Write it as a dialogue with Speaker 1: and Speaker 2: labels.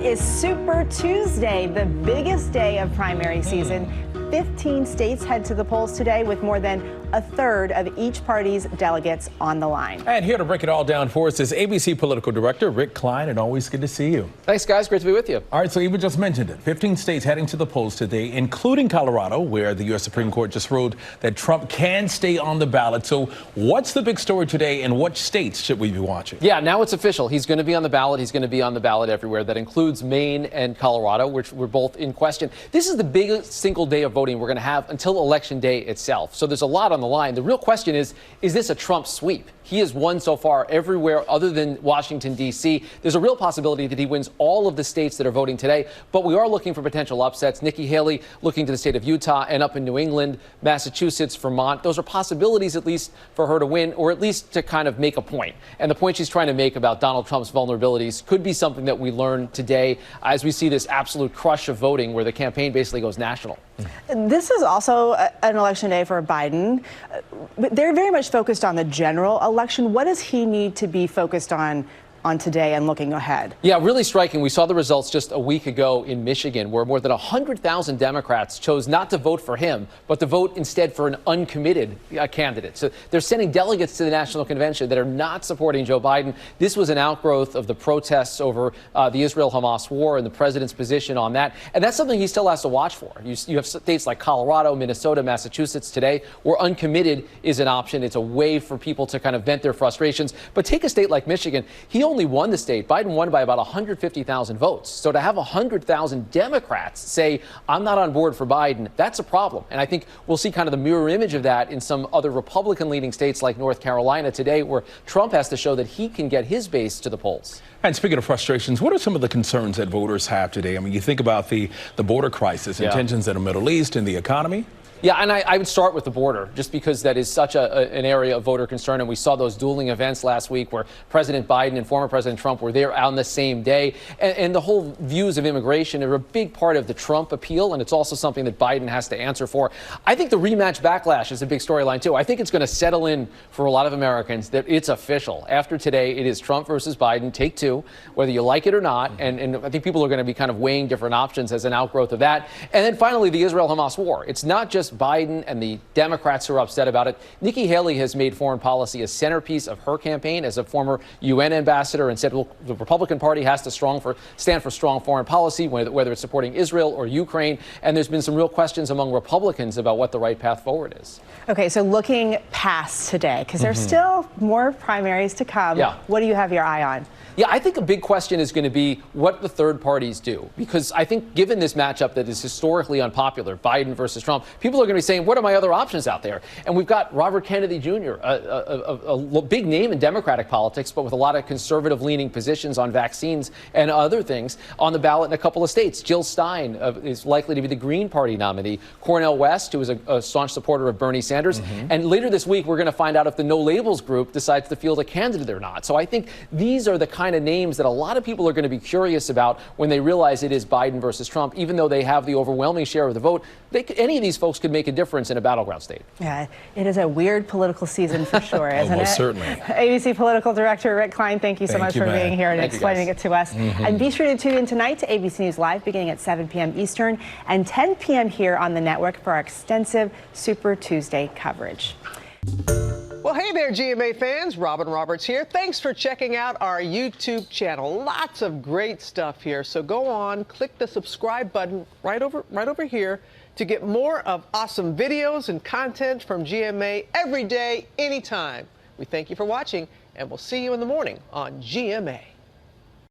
Speaker 1: is Super Tuesday, the biggest day of primary season. 15 states head to the polls today with more than a third of each party's delegates on the line.
Speaker 2: And here to break it all down for us is ABC Political Director Rick Klein, and always good to see you.
Speaker 3: Thanks, guys. Great to be with you.
Speaker 2: All right, so Eva just mentioned it. 15 states heading to the polls today, including Colorado, where the U.S. Supreme Court just ruled that Trump can stay on the ballot. So what's the big story today, and what states should we be watching?
Speaker 3: Yeah, now it's official. He's going to be on the ballot. He's going to be on the ballot everywhere. That includes Maine and Colorado, which were both in question. This is the biggest single day of voting we're going to have until Election Day itself. So there's a lot on the line. The real question is this a Trump sweep? He has won so far everywhere other than Washington, D.C. There's a real possibility that he wins all of the states that are voting today, but we are looking for potential upsets. Nikki Haley looking to the state of Utah and up in New England, Massachusetts, Vermont. Those are possibilities at least for her to win, or at least to kind of make a point. And the point she's trying to make about Donald Trump's vulnerabilities could be something that we learn today as we see this absolute crush of voting where the campaign basically goes national.
Speaker 1: This is also an election day for Biden. They're very much focused on the general election. What does he need to be focused on today and looking ahead? Yeah,
Speaker 3: really striking. We saw the results just a week ago in Michigan, where more than 100,000 Democrats chose not to vote for him, but to vote instead for an uncommitted candidate. So they're sending delegates to the national convention that are not supporting Joe Biden. This was an outgrowth of the protests over the Israel-Hamas war and the president's position on that. And that's something he still has to watch for. You have states like Colorado, Minnesota, Massachusetts today, where uncommitted is an option. It's a way for people to kind of vent their frustrations. But take a state like Michigan. He only won the state. Biden won by about 150,000 votes. So to have 100,000 Democrats say, I'm not on board for Biden, that's a problem. And I think we'll see kind of the mirror image of that in some other Republican-leading states like North Carolina today, where Trump has to show that he can get his base to the polls.
Speaker 2: And speaking of frustrations, what are some of the concerns that voters have today? I mean, you think about the border crisis and tensions in the Middle East and the economy.
Speaker 3: Yeah, and I would start with the border, just because that is such an area of voter concern. And we saw those dueling events last week where President Biden and former President Trump were there on the same day. And the whole views of immigration are a big part of the Trump appeal, and it's also something that Biden has to answer for. I think the rematch backlash is a big storyline, too. I think it's going to settle in for a lot of Americans that it's official. After today, it is Trump versus Biden, take two, whether you like it or not. And I think people are going to be kind of weighing different options as an outgrowth of that. And then finally, the Israel-Hamas war. It's not just Biden and the Democrats who are upset about it. Nikki Haley has made foreign policy a centerpiece of her campaign as a former UN ambassador and said, well, the Republican Party has to stand for strong foreign policy, whether it's supporting Israel or Ukraine. And there's been some real questions among Republicans about what the right path forward is.
Speaker 1: Okay, so looking past today, because there's still more primaries to come. Yeah. What do you have your eye on?
Speaker 3: Yeah, I think a big question is going to be what the third parties do, because I think given this matchup that is historically unpopular, Biden versus Trump, people are going to be saying, what are my other options out there? And we've got Robert Kennedy Jr., a big name in Democratic politics, but with a lot of conservative leaning positions on vaccines and other things on the ballot in a couple of states. Jill Stein is likely to be the Green Party nominee. Cornel West, who is a staunch supporter of Bernie Sanders. And later this week, we're going to find out if the No Labels group decides to field a candidate or not. So I think these are the kind of names that a lot of people are going to be curious about when they realize it is Biden versus Trump, even though they have the overwhelming share of the vote. Any of these folks could make a difference in a battleground state.
Speaker 1: Yeah, it is a weird political season for sure, isn't it?
Speaker 2: Certainly.
Speaker 1: ABC Political Director Rick Klein, thank you so much for being here and explaining it to us. And be sure to tune in tonight to ABC News Live beginning at 7 p.m. Eastern and 10 p.m. here on the network for our extensive Super Tuesday coverage.
Speaker 4: Well, hey there, GMA fans. Robin Roberts here. Thanks for checking out our YouTube channel. Lots of great stuff here. So go on, click the subscribe button right over here to get more of awesome videos and content from GMA every day, anytime. We thank you for watching, and we'll see you in the morning on GMA.